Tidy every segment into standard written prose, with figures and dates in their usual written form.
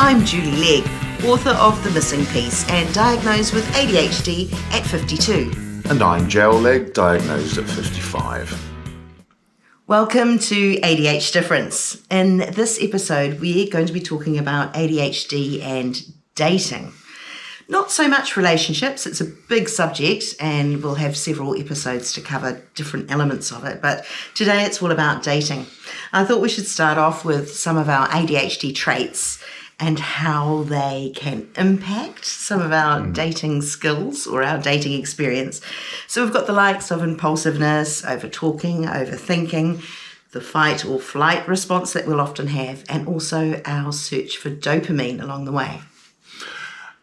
I'm Julie Legg, author of The Missing Piece and diagnosed with ADHD at 52. And I'm Gel Legg, diagnosed at 55. Welcome to ADHD Difference. In this episode, we're going to be talking about ADHD and dating. Not so much relationships, it's a big subject and we'll have several episodes to cover different elements of it, but today it's all about dating. I thought we should start off with some of our ADHD traits and how they can impact some of our dating skills or our dating experience. So we've got the likes of impulsiveness, over-talking, overthinking, the fight or flight response that we'll often have, and also our search for dopamine along the way.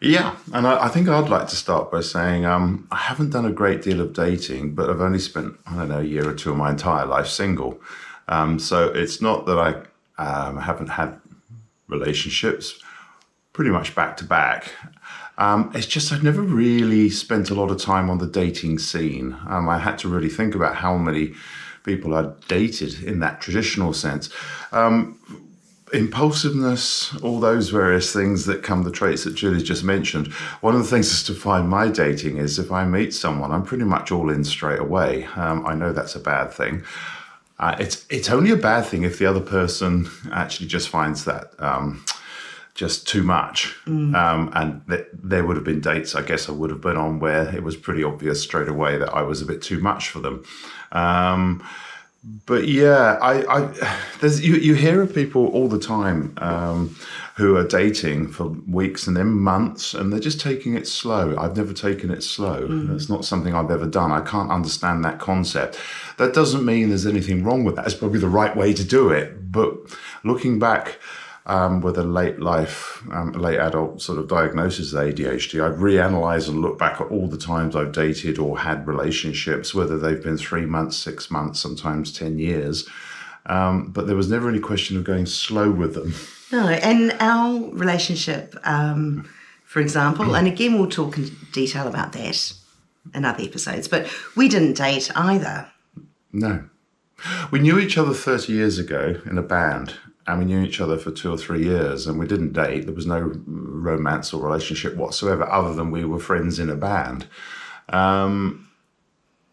Yeah, and I think I'd like to start by saying I haven't done a great deal of dating, but I've only spent, a year or two of my entire life single. So it's not that I haven't had relationships pretty much back to back. It's just I've never really spent a lot of time on the dating scene. I had to really think about how many people I'd dated in that traditional sense. Impulsiveness, all those various things that come, the traits that Julie's just mentioned. One of the things that's defined my dating is if I meet someone, I'm pretty much all in straight away. I know that's a bad thing. It's only a bad thing if the other person actually just finds that just too much. And there would have been dates, I guess I would have been on where it was pretty obvious straight away that I was a bit too much for them. But yeah, you hear of people all the time who are dating for weeks and then months, and they're just taking it slow. I've never taken it slow. That's not something I've ever done. I can't understand that concept. That doesn't mean there's anything wrong with that. It's probably the right way to do it. But looking back with a late adult sort of diagnosis of ADHD, I've reanalyzed and looked back at all the times I've dated or had relationships, whether they've been 3 months, 6 months, sometimes 10 years. But there was never any question of going slow with them. No, and our relationship, for example, and again, we'll talk in detail about that in other episodes, but we didn't date either. No. We knew each other 30 years ago in a band, and we knew each other for 2 or 3 years, and we didn't date. There was no romance or relationship whatsoever other than we were friends in a band.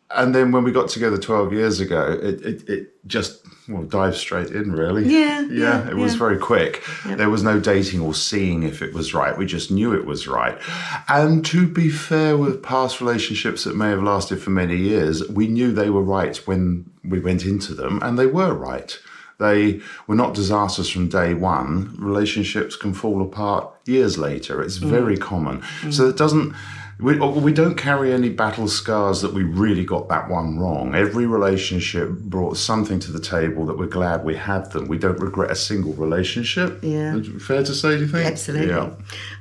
And then when we got together 12 years ago, it just dived straight in, really. Yeah. It was very quick. Yep. There was no dating or seeing if it was right. We just knew it was right. And to be fair, with past relationships that may have lasted for many years, we knew they were right when we went into them, and they were right. They were not disasters from day one. Relationships can fall apart years later. It's very common. So it doesn't... We don't carry any battle scars that we really got that one wrong. Every relationship brought something to the table that we're glad we had them. We don't regret a single relationship. Yeah. Fair to say, do you think? Absolutely. Yeah.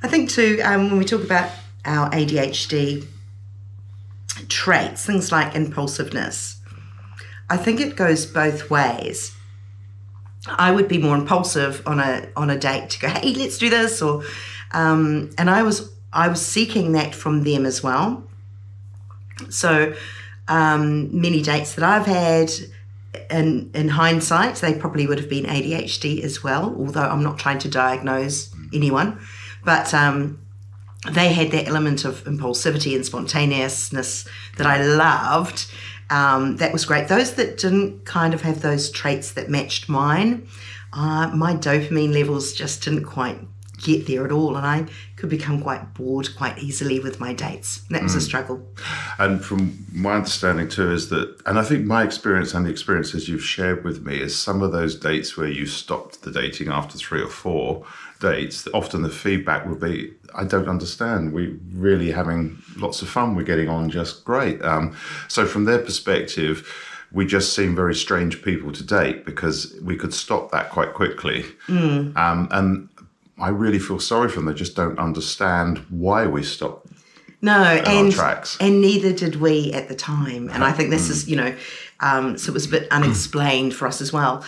I think too, when we talk about our ADHD traits, things like impulsiveness, I think it goes both ways. I would be more impulsive on a date to go, hey, let's do this, or and I was seeking that from them as well. So many dates that I've had, in hindsight, they probably would have been ADHD as well, although I'm not trying to diagnose anyone. But they had that element of impulsivity and spontaneousness that I loved. That was great. Those that didn't kind of have those traits that matched mine, my dopamine levels just didn't quite get there at all, and I could become quite bored quite easily with my dates. That was a struggle. And from my understanding too is that, and I think my experience and the experiences you've shared with me is some of those dates where you stopped the dating after 3 or 4 dates, often the feedback would be, I don't understand. We're really having lots of fun. We're getting on just great. So from their perspective, we just seem very strange people to date because we could stop that quite quickly. And I really feel sorry for them. They just don't understand why we stopped. No, on tracks. And neither did we at the time. And I think this is, so it was a bit unexplained for us as well.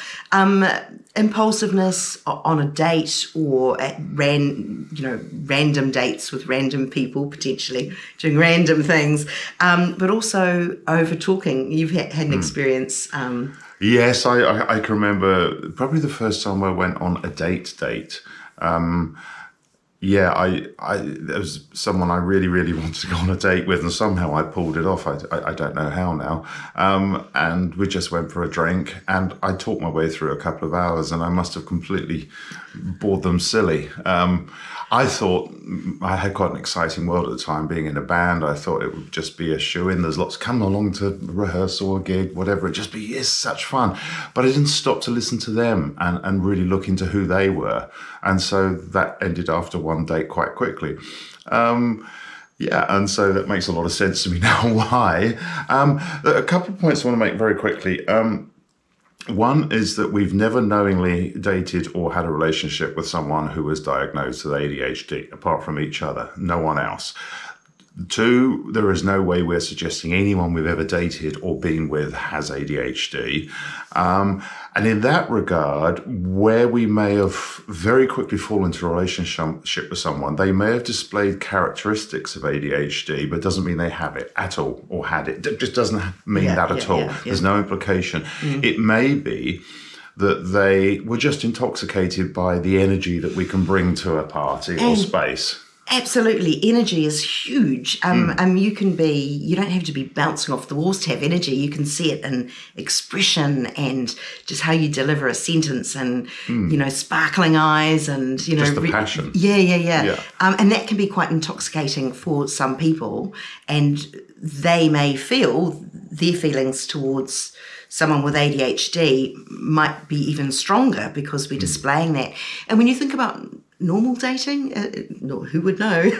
Impulsiveness on a date or at random dates with random people, potentially doing random things, but also over talking. You've had an experience. Yes, I can remember probably the first time I went on a date. Yeah, there was someone I really, really wanted to go on a date with, and somehow I pulled it off. I don't know how now. And we just went for a drink, and I talked my way through a couple of hours, and I must have completely bored them silly. I thought I had quite an exciting world at the time, being in a band. I thought it would just be a shoe-in. There's lots come along to rehearsal, a gig, whatever. It's such fun. But I didn't stop to listen to them and really look into who they were. And so that ended after one date quite quickly. Yeah, and so that makes a lot of sense to me now why. A couple of points I want to make very quickly. One is that we've never knowingly dated or had a relationship with someone who was diagnosed with ADHD, apart from each other, no one else. Two, there is no way we're suggesting anyone we've ever dated or been with has ADHD. And in that regard, where we may have very quickly fallen into a relationship with someone, they may have displayed characteristics of ADHD, but doesn't mean they have it at all or had it. It just doesn't mean that at all. There's no implication. It may be that they were just intoxicated by the energy that we can bring to a party or space. Absolutely. Energy is huge. You don't have to be bouncing off the walls to have energy. You can see it in expression and just how you deliver a sentence and, sparkling eyes and, just the passion. Yeah. And that can be quite intoxicating for some people, and they may feel their feelings towards someone with ADHD might be even stronger because we're displaying that. And when you think about normal dating, who would know?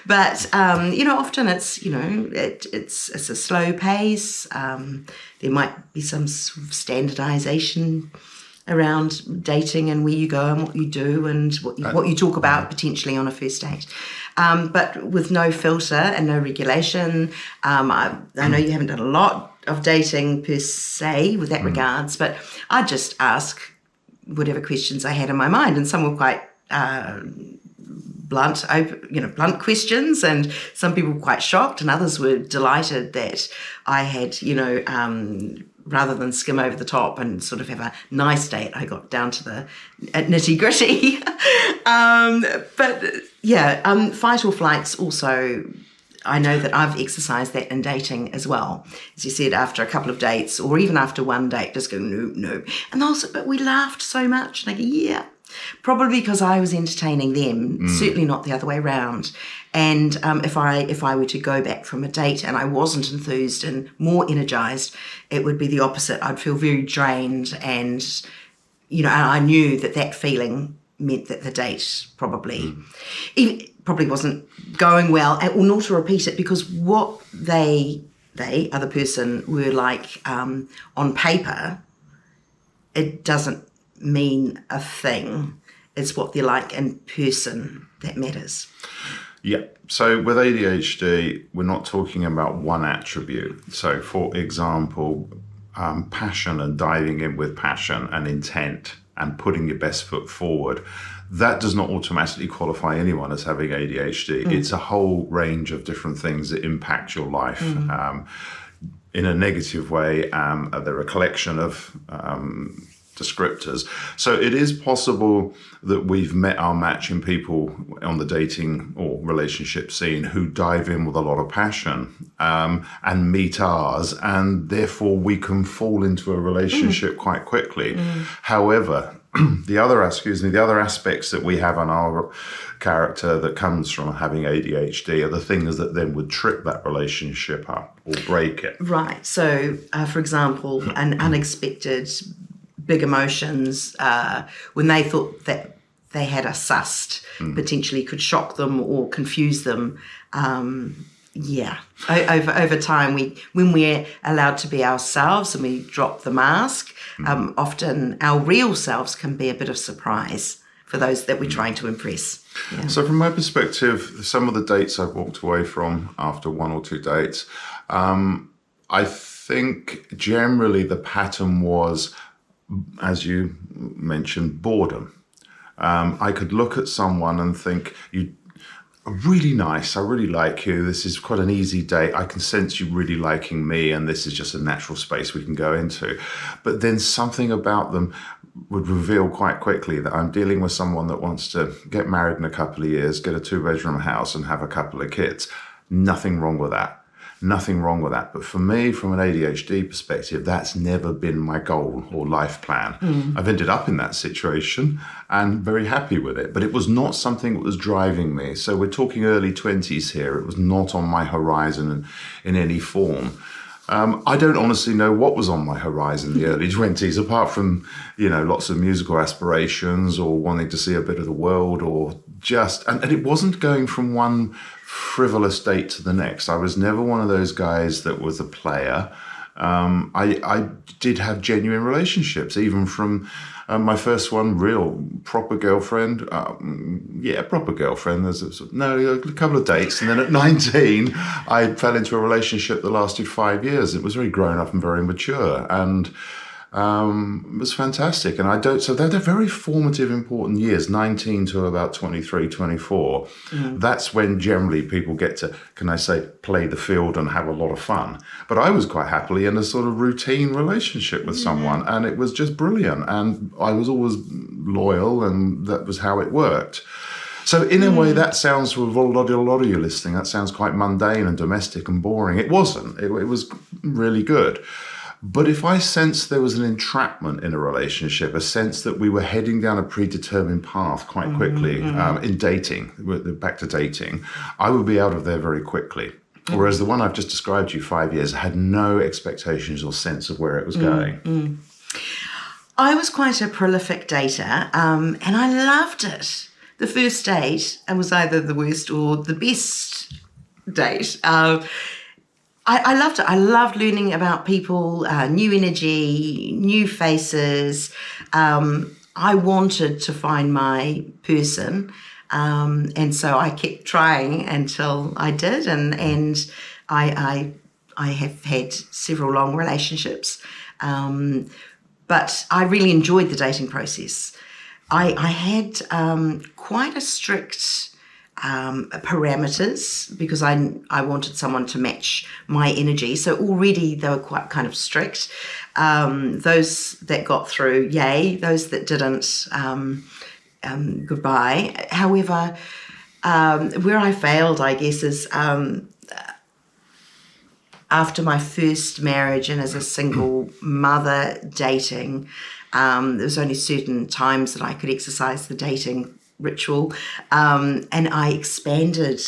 But often it's it's a slow pace. There might be some sort of standardization around dating and where you go and what you do and what you talk about potentially on a first date. But with no filter and no regulation. I know you haven't done a lot of dating per se with that regards, but I'd just ask whatever questions I had in my mind, and some were quite blunt questions, and some people were quite shocked, and others were delighted that I had, rather than skim over the top and sort of have a nice date, I got down to the nitty gritty. Fight or flights also. I know that I've exercised that in dating as well. As you said, after a couple of dates or even after one date, just go, no. And also, but we laughed so much. And I go, yeah. Probably because I was entertaining them, certainly not the other way around. And if I were to go back from a date and I wasn't enthused and more energized, it would be the opposite. I'd feel very drained, and I knew that feeling meant that the date probably wasn't going well, or not to repeat it, because what they other person were like on paper, it doesn't mean a thing. It's what they're like in person that matters. Yeah. So with ADHD, we're not talking about one attribute. So for example, passion and diving in with passion and intent and putting your best foot forward, that does not automatically qualify anyone as having ADHD. It's a whole range of different things that impact your life. In a negative way, they're a collection of descriptors. So it is possible that we've met our match in people on the dating or relationship scene who dive in with a lot of passion and meet ours, and therefore we can fall into a relationship quite quickly. However, the other aspects that we have on our character that comes from having ADHD are the things that then would trip that relationship up or break it. Right. So, for example, an unexpected big emotions when they thought that they had a sussed potentially could shock them or confuse them. Over time, when we're allowed to be ourselves and we drop the mask, often our real selves can be a bit of surprise for those that we're trying to impress. Yeah. So from my perspective, some of the dates I've walked away from after one or two dates, I think generally the pattern was, as you mentioned, boredom. I could look at someone and think, really nice. I really like you. This is quite an easy date. I can sense you really liking me, and this is just a natural space we can go into. But then something about them would reveal quite quickly that I'm dealing with someone that wants to get married in a couple of years, get a 2-bedroom house and have a couple of kids. Nothing wrong with that. Nothing wrong with that. But for me, from an ADHD perspective, that's never been my goal or life plan. I've ended up in that situation and very happy with it. But it was not something that was driving me. So we're talking early 20s here. It was not on my horizon in any form. I don't honestly know what was on my horizon in the early 20s, apart from, lots of musical aspirations or wanting to see a bit of the world, or just, and it wasn't going from one frivolous date to the next. I was never one of those guys that was a player. I did have genuine relationships, even from my first one, real proper girlfriend. Proper girlfriend. There's a couple of dates, and then at 19, I fell into a relationship that lasted 5 years. It was very grown up and very mature, and it was fantastic. And so they're very formative, important years, 19 to about 23, 24. That's when generally people get to, can I say, play the field and have a lot of fun. But I was quite happily in a sort of routine relationship with someone, and it was just brilliant. And I was always loyal, and that was how it worked. So in a way, that sounds, with a lot of you listening, that sounds quite mundane and domestic and boring. It wasn't. It was really good. But if I sensed there was an entrapment in a relationship, a sense that we were heading down a predetermined path quite quickly in dating, back to dating, I would be out of there very quickly. Whereas the one I've just described to you, 5 years, had no expectations or sense of where it was going. I was quite a prolific dater, and I loved it. The first date was either the worst or the best date. I loved it. I loved learning about people, new energy, new faces. I wanted to find my person. And so I kept trying until I did. And I have had several long relationships. But I really enjoyed the dating process. I had quite a strict parameters, because I wanted someone to match my energy. So already they were quite kind of strict. Those that got through, yay. Those that didn't, goodbye. However, where I failed, I guess, is after my first marriage and as a single mother dating, there was only certain times that I could exercise the dating ritual, and I expanded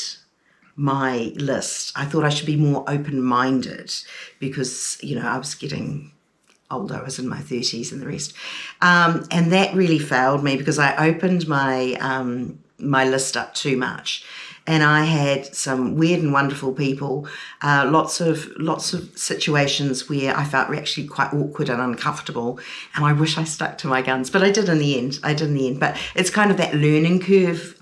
my list. I thought I should be more open-minded because, I was getting older. I was in my 30s and the rest. And that really failed me because I opened my list up too much. And I had some weird and wonderful people, lots of situations where I felt actually quite awkward and uncomfortable. And I wish I stuck to my guns, but I did in the end. But it's kind of that learning curve,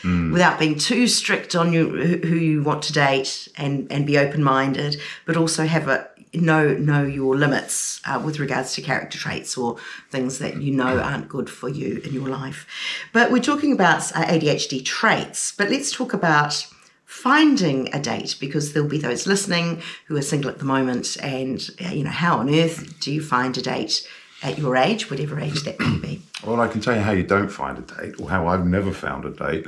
without being too strict on who you want to date, and be open-minded, but also have know your limits with regards to character traits or things that aren't good for you in your life. But we're talking about ADHD traits, but let's talk about finding a date, because there'll be those listening who are single at the moment, and how on earth do you find a date at your age, whatever age that may be? Well, I can tell you how you don't find a date, or how I've never found a date.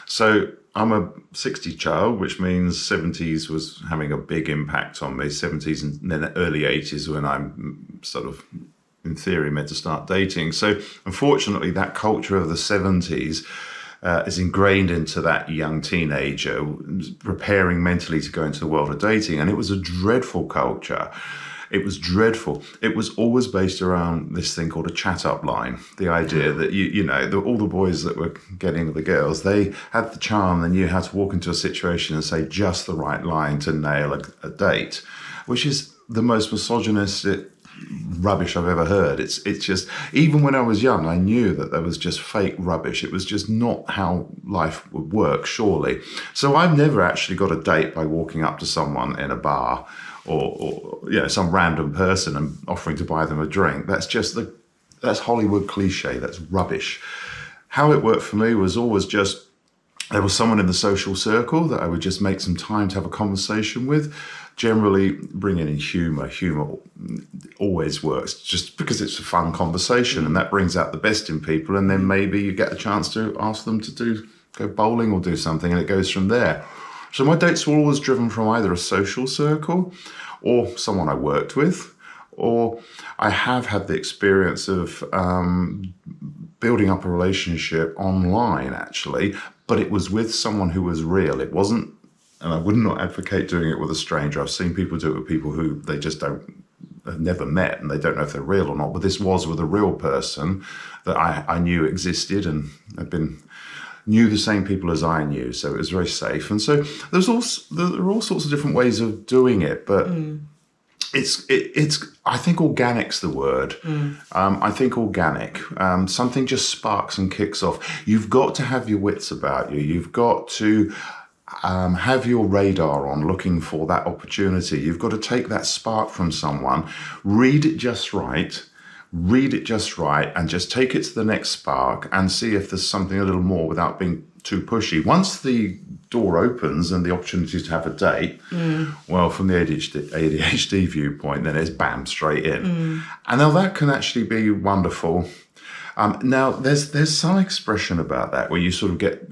So I'm a 60 child, which means 70s was having a big impact on me, 70s and then early 80s when I'm sort of, in theory, meant to start dating. So unfortunately, that culture of the 70s is ingrained into that young teenager, preparing mentally to go into the world of dating. And it was a dreadful culture. It was dreadful. It was always based around this thing called a chat-up line. The idea that, all the boys that were getting the girls, they had the charm. They knew how to walk into a situation and say just the right line to nail a date, which is the most misogynistic rubbish I've ever heard. It's just, even when I was young, I knew that was just fake rubbish. It was just not how life would work, surely. So I've never actually got a date by walking up to someone in a bar or some random person and offering to buy them a drink. That's Hollywood cliche. That's rubbish. How it worked for me was always just there was someone in the social circle that I would just make some time to have a conversation with. Generally bringing in humour. Humour always works, just because it's a fun conversation, and that brings out the best in people. And then maybe you get a chance to ask them to go bowling or do something, and it goes from there. So my dates were always driven from either a social circle or someone I worked with, or I have had the experience of building up a relationship online, actually, but it was with someone who was real. It wasn't, and I would not advocate doing it with a stranger. I've seen people do it with people who they just have never met, and they don't know if they're real or not. But this was with a real person that I knew existed, and knew the same people as I knew, so it was very safe. And so there are all sorts of different ways of doing it, but it's I think organic's the word. I think organic. Something just sparks and kicks off. You've got to have your wits about you. You've got to have your radar on, looking for that opportunity. You've got to take that spark from someone, read it just right, and just take it to the next spark and see if there's something a little more without being too pushy. Once the door opens and the opportunity to have a date, well, from the ADHD viewpoint, then it's bam, straight in. And now that can actually be wonderful. Now, there's some expression about that where you sort of get,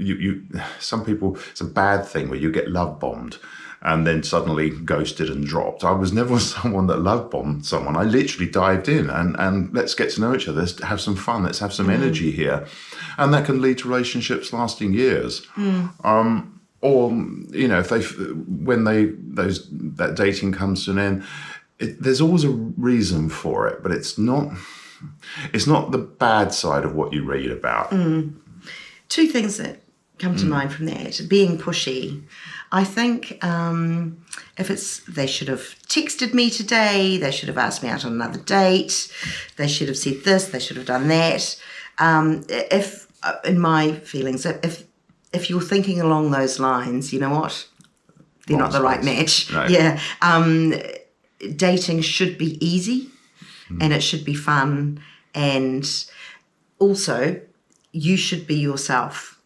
some people, it's a bad thing where you get love bombed and then suddenly ghosted and dropped. I was never someone that love bombed someone. I literally dived in and let's get to know each other, let's have some fun, let's have some energy here. And that can lead to relationships lasting years. Or, you know, that dating comes to an end, there's always a reason for it, but it's not the bad side of what you read about. Two things that come to mind from that. Being pushy. I think they should have texted me today, they should have asked me out on another date, they should have said this, they should have done that. If, in my feelings, if you're thinking along those lines, you know what? They're not the right match. Right. Yeah. Dating should be easy and it should be fun. And also, you should be yourself.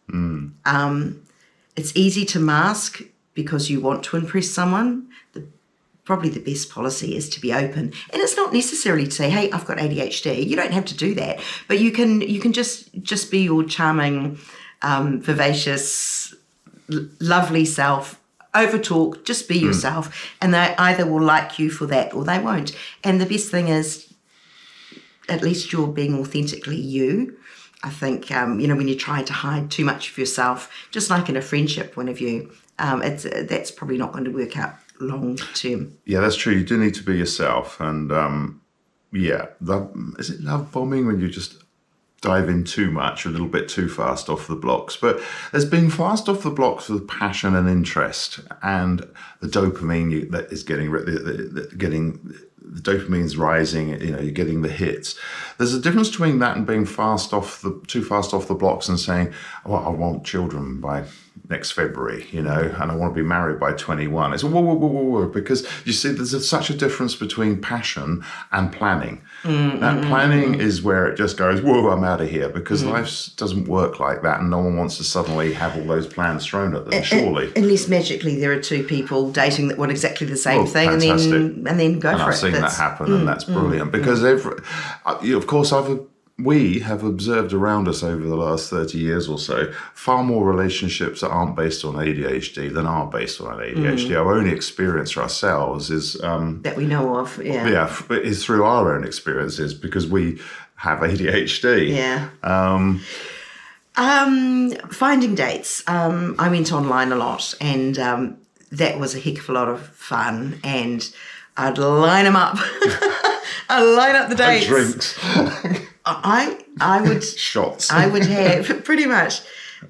It's easy to mask because you want to impress someone. Probably the best policy is to be open. And it's not necessarily to say, hey, I've got ADHD. You don't have to do that. But you can just be your charming, vivacious, lovely self. Over talk, just be yourself. And they either will like you for that or they won't. And the best thing is, at least you're being authentically you. I think, when you try to hide too much of yourself, just like in a friendship point of view, that's probably not going to work out long term. Yeah, that's true. You do need to be yourself. And is it love bombing when you just dive in too much, a little bit too fast off the blocks? But there's been fast off the blocks with passion and interest, and the dopamine that is getting the dopamine's rising. You're getting the hits. There's a difference between that and being too fast off the blocks and saying, "Well, I want children by next February, and I want to be married by 21." It's whoa, because you see, there's such a difference between passion and planning. That planning is where it just goes, whoa, I'm out of here, because life doesn't work like that, and no one wants to suddenly have all those plans thrown at them, surely. Unless magically there are two people dating that want exactly the same thing, fantastic. and then go for it. I've seen that happen, and that's brilliant, because of course, we have observed around us over the last 30 years or so far more relationships that aren't based on ADHD than are based on ADHD. Our only experience ourselves is that we know of, is through our own experiences, because we have ADHD. Finding dates. I went online a lot, and that was a heck of a lot of fun, and I'd line them up. I'd line up the dates. Drinks. I would shots. I would have pretty much,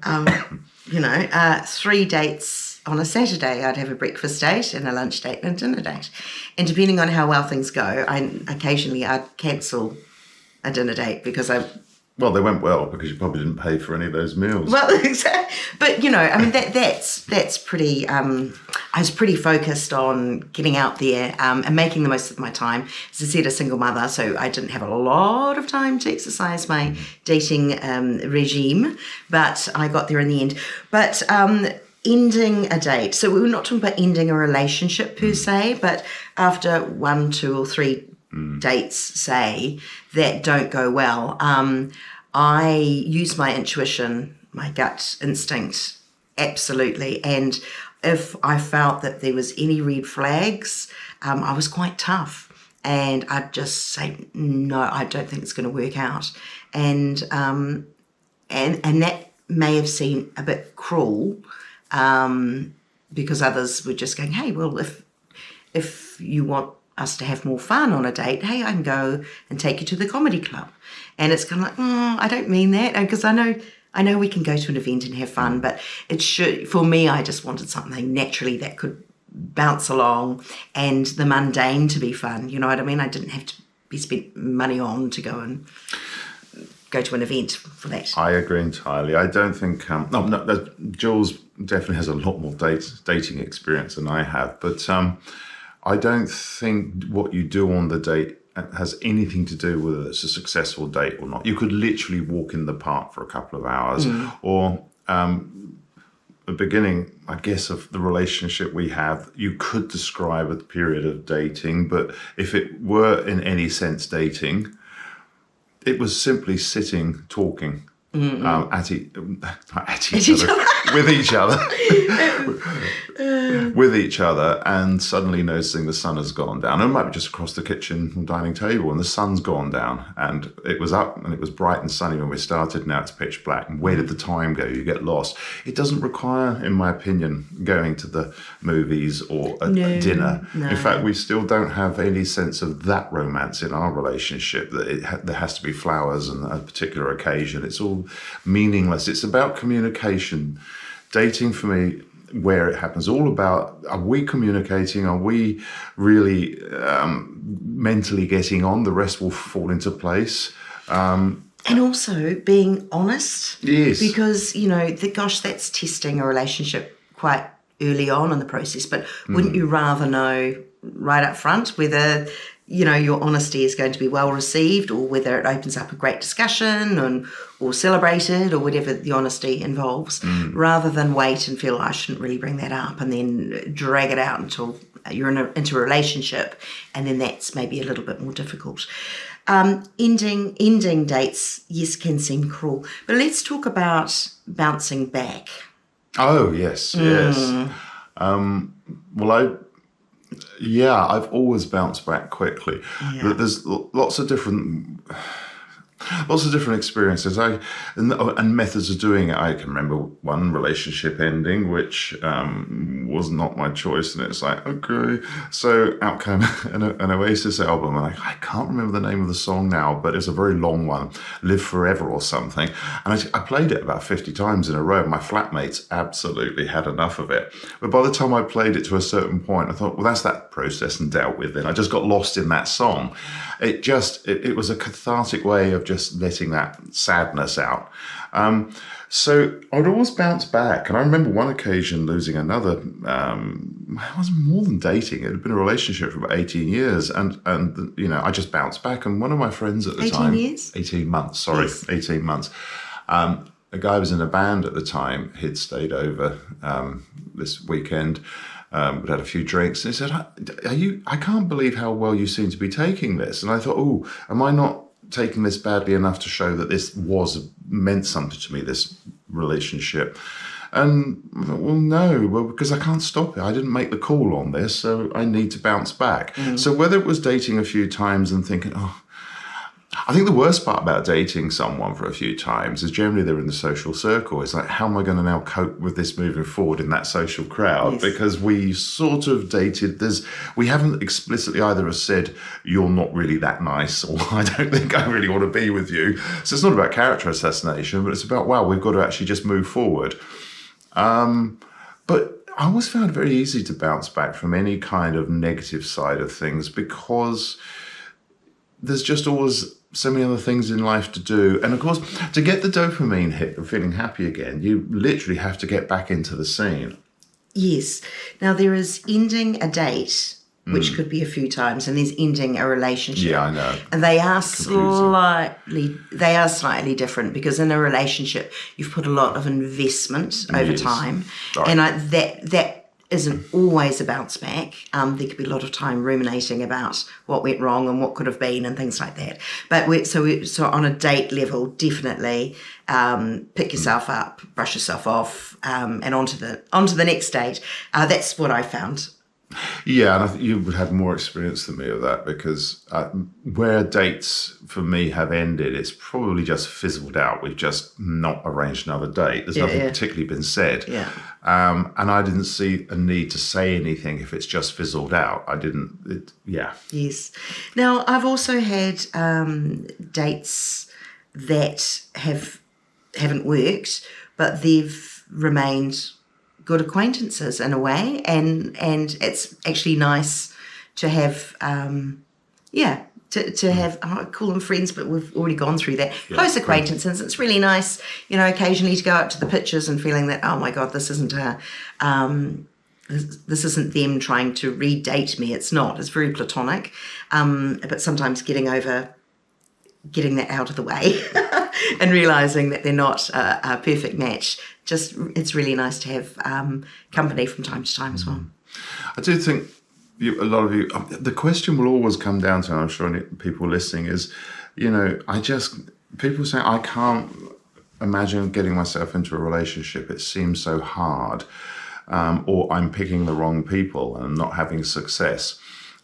3 dates on a Saturday. I'd have a breakfast date and a lunch date and a dinner date, and depending on how well things go, occasionally I'd cancel a dinner date because I Well, they went well because you probably didn't pay for any of those meals. Well, exactly. But, you know, I mean, that's pretty, I was pretty focused on getting out there and making the most of my time. As I said, a single mother, so I didn't have a lot of time to exercise my dating regime, but I got there in the end. But ending a date, so we were not talking about ending a relationship per se, but after 1, 2 or 3 dates, say, that don't go well, I use my intuition, my gut instinct, absolutely. And if I felt that there was any red flags, I was quite tough. And I'd just say, no, I don't think it's going to work out. And that may have seemed a bit cruel, because others were just going, hey, well, if you want us to have more fun on a date, hey, I can go and take you to the comedy club. And it's kind of like, I don't mean that, because I know we can go to an event and have fun, but it should, for me, I just wanted something naturally that could bounce along and the mundane to be fun. You know what I mean? I didn't have to be spent money on to go to an event for that. I agree entirely. I don't think Jules definitely has a lot more dating experience than I have, but I don't think what you do on the date has anything to do with whether it's a successful date or not. You could literally walk in the park for a couple of hours, or the beginning, I guess, of the relationship we have, you could describe a period of dating, but if it were in any sense dating, it was simply sitting, talking at each other, with each other, with each other, and suddenly noticing the sun has gone down. And it might be just across the kitchen and dining table, and the sun's gone down, and it was up, and it was bright and sunny when we started. Now it's pitch black. And where did the time go? You get lost. It doesn't require, in my opinion, going to the movies or a dinner. No. In fact, we still don't have any sense of that romance in our relationship. That there has to be flowers and a particular occasion. It's all meaningless. It's about communication. Dating for me, where it happens, all about, are we communicating? Are we really mentally getting on? The rest will fall into place. And also being honest. Yes. Because, you know, that's testing a relationship quite early on in the process. But wouldn't you rather know right up front whether, you know, your honesty is going to be well received, or whether it opens up a great discussion or celebrated, or whatever the honesty involves, rather than wait and feel I shouldn't really bring that up and then drag it out until you're into a relationship, and then that's maybe a little bit more difficult. Ending dates, yes, can seem cruel, but let's talk about bouncing back. Oh, yes. I've always bounced back quickly. Yeah. There's lots of different experiences and methods of doing it. I can remember one relationship ending, which was not my choice, and it's like, okay, so out came an Oasis album, and I can't remember the name of the song now, but it's a very long one, Live Forever or something, and I played it about 50 times in a row. My flatmates absolutely had enough of it, but by the time I played it to a certain point, I thought, well, that's that process and dealt with it. I just got lost in that song. It was a cathartic way of just letting that sadness out. So I'd always bounce back. And I remember one occasion losing another, it was more than dating. It had been a relationship for about 18 years. And you know, I just bounced back. And one of my friends at the time... 18 years? 18 months, sorry, yes. 18 months. A guy was in a band at the time. He'd stayed over this weekend. We'd had a few drinks, and he said, I can't believe how well you seem to be taking this. And I thought, am I not taking this badly enough to show that this meant something to me, this relationship? And I thought, no, because I can't stop it. I didn't make the call on this, so I need to bounce back. So whether it was dating a few times and thinking, I think the worst part about dating someone for a few times is generally they're in the social circle. It's like, how am I going to now cope with this moving forward in that social crowd? Yes. Because we sort of dated, we haven't explicitly either have said, you're not really that nice, or I don't think I really want to be with you. So it's not about character assassination, but it's about, wow, we've got to actually just move forward. But I always found it very easy to bounce back from any kind of negative side of things, because there's just always so many other things in life to do. And of course, to get the dopamine hit of feeling happy again, you literally have to get back into the scene. Yes. Now, there is ending a date, which could be a few times, and there's ending a relationship. Yeah, I know. And they are slightly different, because in a relationship, you've put a lot of investment over Yes. time. Right. And that isn't always a bounce back. There could be a lot of time ruminating about what went wrong and what could have been and things like that. But so on a date level, definitely pick yourself up, brush yourself off, and onto the next date. That's what I found. Yeah, and I think you would have more experience than me of that, because where dates for me have ended, it's probably just fizzled out. We've just not arranged another date. There's nothing particularly been said. Yeah. And I didn't see a need to say anything if it's just fizzled out. Yes. Now, I've also had dates that haven't worked, but they've remained good acquaintances in a way, and it's actually nice to have to have, I call them friends, but we've already gone through that. Close acquaintances. It's really nice, occasionally to go up to the pictures and feeling that, oh my God, this isn't this isn't them trying to redate me. It's not. It's very platonic, but sometimes getting that out of the way and realising that they're not a perfect match. It's really nice to have company from time to time as well. I do think a lot of you, the question will always come down to, and I'm sure people listening, is, people say, I can't imagine getting myself into a relationship. It seems so hard. Or I'm picking the wrong people and not having success.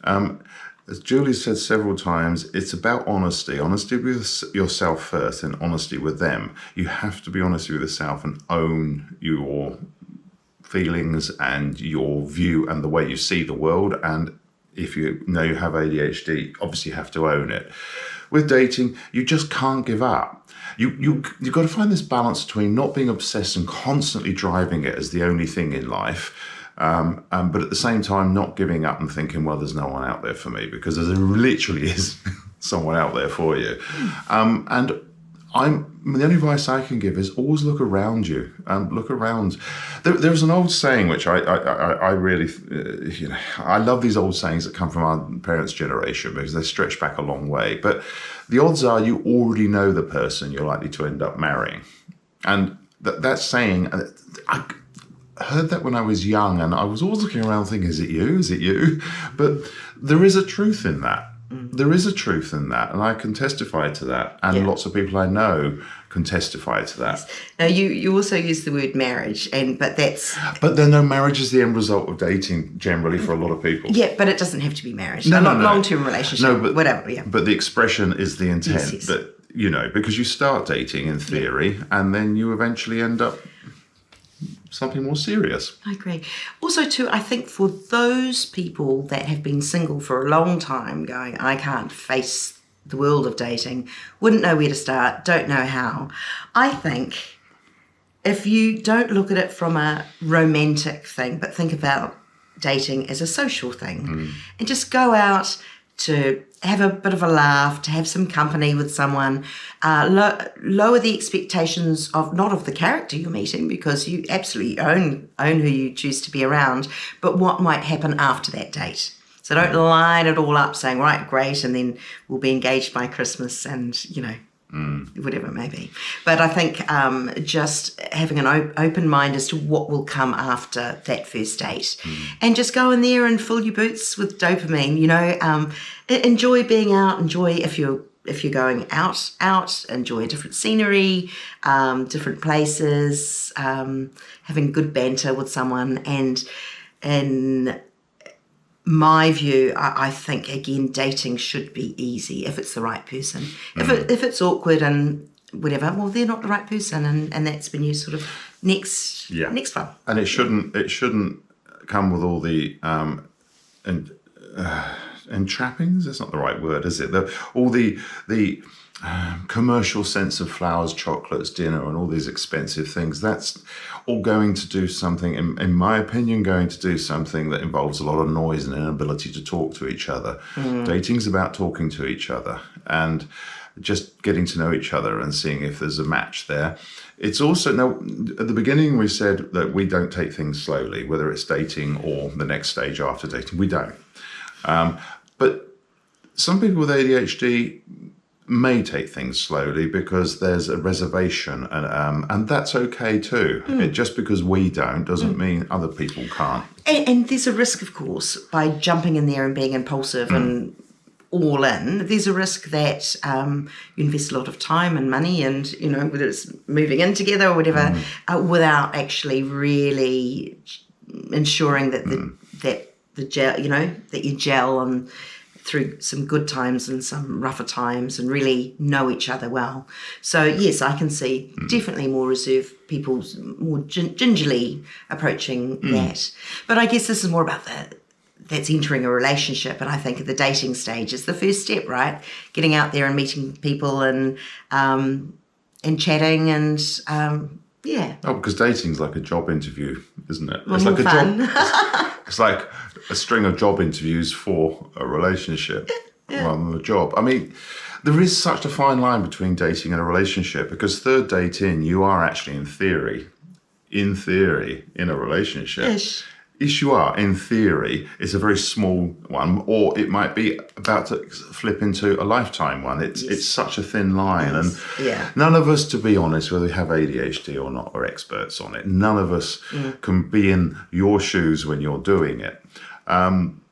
As Julie said several times, it's about honesty with yourself first, and honesty with them. You have to be honest with yourself and own your feelings and your view and the way you see the world. And if you know you have ADHD, obviously you have to own it. With dating, you just can't give up. You've got to find this balance between not being obsessed and constantly driving it as the only thing in life, but at the same time not giving up and thinking, well, there's no one out there for me, because there literally is someone out there for you. And the only advice I can give is always look around you. Look around. There's an old saying which I really, I love these old sayings that come from our parents' generation, because they stretch back a long way. But the odds are you already know the person you're likely to end up marrying. And that saying, I heard that when I was young, and I was always looking around thinking, is it you? Is it you? But there is a truth in that. There is a truth in that, and I can testify to that, and lots of people I know can testify to that. Yes. Now, you also use the word marriage, but then no, marriage is the end result of dating generally for a lot of people. Yeah, but it doesn't have to be marriage. No. Long-term relationship, but whatever. Yeah. But the expression is the intent. Yes. That because you start dating in theory, and then you eventually end up something more serious. I agree. Also, too, I think for those people that have been single for a long time going, I can't face the world of dating, wouldn't know where to start, don't know how. I think if you don't look at it from a romantic thing, but think about dating as a social thing, and just go out to have a bit of a laugh, to have some company with someone, lower the expectations not of the character you're meeting, because you absolutely own who you choose to be around, but what might happen after that date. So don't line it all up saying, right, great, and then we'll be engaged by Christmas and, whatever it may be. But I think just having an open mind as to what will come after that first date, and just go in there and fill your boots with dopamine. Enjoy being out. Enjoy if you're going out. Enjoy different scenery, different places, having good banter with someone, and in my view, I think, again, dating should be easy if it's the right person. If it's awkward and whatever, well, they're not the right person, and that's when you sort of next one. And it shouldn't come with all the entrappings. That's not the right word, is it? All the commercial sense of flowers, chocolates, dinner, and all these expensive things. That's all going to do something, in my opinion, that involves a lot of noise and inability to talk to each other. Dating's about talking to each other, and just getting to know each other and seeing if there's a match there. It's also, now, at the beginning we said that we don't take things slowly, whether it's dating or the next stage after dating, we don't. But some people with ADHD may take things slowly because there's a reservation, and that's okay too. Just because we don't doesn't mean other people can't. And there's a risk, of course, by jumping in there and being impulsive and all in. There's a risk that you invest a lot of time and money, and whether it's moving in together or whatever, without actually really ensuring that the gel, that you gel and through some good times and some rougher times and really know each other well. So yes, I can see definitely more reserved people, more gingerly approaching that. But I guess this is more about that's entering a relationship, and I think at the dating stage is the first step, right? Getting out there and meeting people and chatting and yeah. Oh, because dating's like a job interview, isn't it? Well, it's like more a fun. job. It's like a string of job interviews for a relationship rather than a job. I mean, there is such a fine line between dating and a relationship, because third date in, you are actually in theory, in a relationship. Ish. Yes, you are. In theory, it's a very small one, or it might be about to flip into a lifetime one. It's such a thin line, and none of us, to be honest, whether we have ADHD or not, are experts on it. None of us can be in your shoes when you're doing it.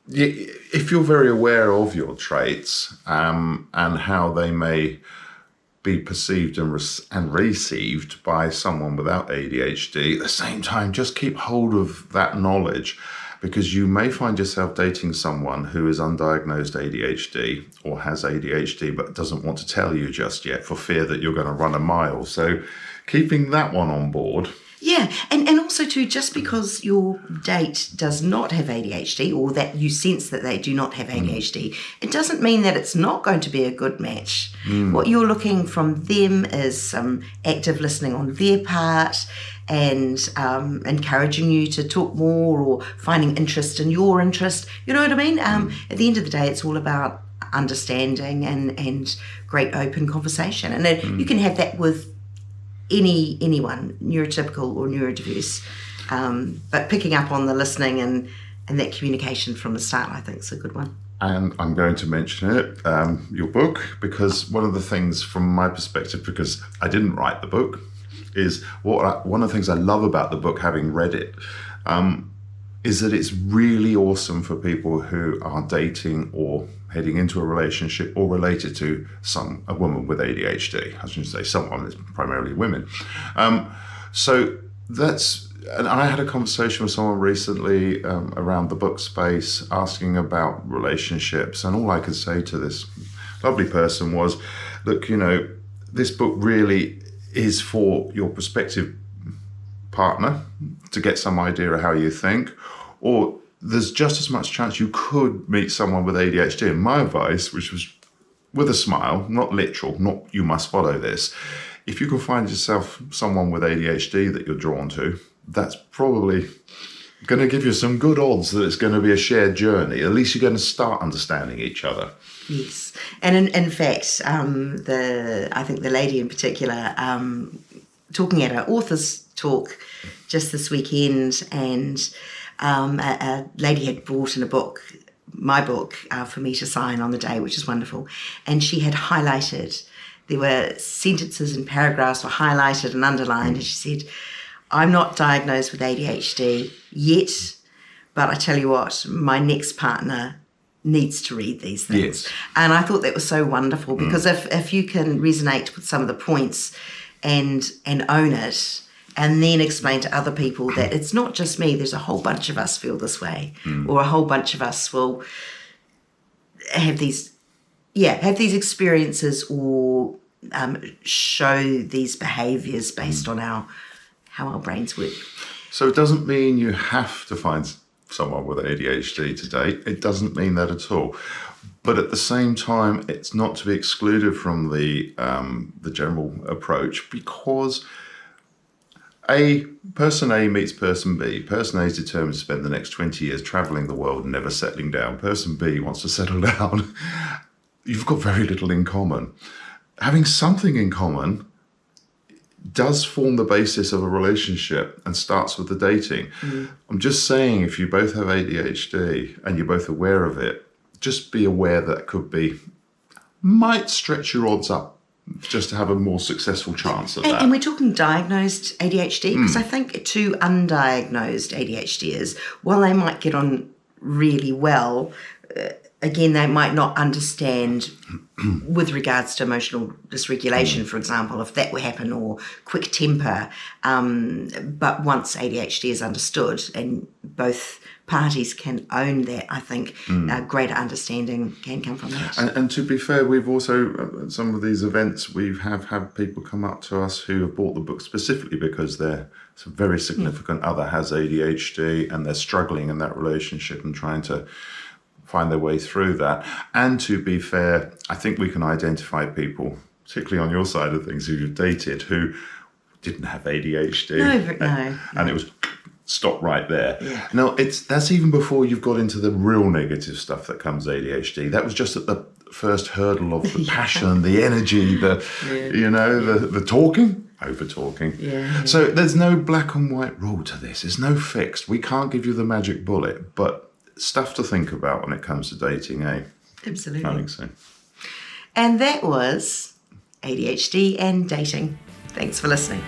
If you're very aware of your traits and how they may be perceived and received by someone without ADHD, at the same time, just keep hold of that knowledge, because you may find yourself dating someone who is undiagnosed ADHD or has ADHD but doesn't want to tell you just yet for fear that you're going to run a mile. So keeping that one on board. Yeah, and also too, just because your date does not have ADHD, or that you sense that they do not have ADHD, it doesn't mean that it's not going to be a good match. What you're looking from them is some active listening on their part, and encouraging you to talk more, or finding interest in your interest. You know what I mean? At the end of the day, it's all about understanding and great open conversation. And then you can have that with anyone, neurotypical or neurodiverse, but picking up on the listening and that communication from the start, I think, is a good one. And I'm going to mention it, your book, because one of the things from my perspective, because I didn't write the book, is one of the things I love about the book, having read it, is that it's really awesome for people who are dating or heading into a relationship or related to a woman with ADHD. I shouldn't say someone, it's primarily women. So that's, and I had a conversation with someone recently around the book space, asking about relationships, and all I could say to this lovely person was, look, this book really is for your prospective partner to get some idea of how you think, or there's just as much chance you could meet someone with ADHD. And my advice, which was with a smile, not literal, not you must follow this, if you can find yourself someone with ADHD that you're drawn to, that's probably going to give you some good odds that it's going to be a shared journey. At least you're going to start understanding each other. Yes, and in fact, I think the lady in particular, talking at our authors' talk just this weekend, and a lady had brought in my book, for me to sign on the day, which is wonderful, and she had highlighted. There were sentences and paragraphs were highlighted and underlined, and she said, "I'm not diagnosed with ADHD yet, but I tell you what, my next partner needs to read these things." Yes. And I thought that was so wonderful, because if you can resonate with some of the points and own it, and then explain to other people that it's not just me, there's a whole bunch of us feel this way, or a whole bunch of us will have these experiences, or show these behaviours based on how our brains work. So it doesn't mean you have to find someone with ADHD to date. It doesn't mean that at all. But at the same time, it's not to be excluded from the general approach, because person A meets person B. Person A is determined to spend the next 20 years travelling the world and never settling down. Person B wants to settle down. You've got very little in common. having something in common does form the basis of a relationship and starts with the dating. I'm just saying, if you both have ADHD and you're both aware of it, just be aware that might stretch your odds up just to have a more successful chance at that. And we're talking diagnosed ADHD, because I think to undiagnosed ADHDers, while they might get on really well, again, they might not understand with regards to emotional dysregulation, for example, if that would happen, or quick temper. But once ADHD is understood and both parties can own that, I think a greater understanding can come from that. And to be fair, we've also, at some of these events, we have had people come up to us who have bought the book specifically because their very significant other has ADHD and they're struggling in that relationship and trying to find their way through that. And to be fair, I think we can identify people, particularly on your side of things, who you've dated, who didn't have ADHD. No. And it was stop right there. Yeah. No, that's even before you've got into the real negative stuff that comes ADHD. That was just at the first hurdle of the passion, the energy, the talking, over talking. Yeah. So there's no black and white rule to this. There's no fixed. We can't give you the magic bullet, but stuff to think about when it comes to dating, eh? Absolutely. I think so. And that was ADHD and dating. Thanks for listening.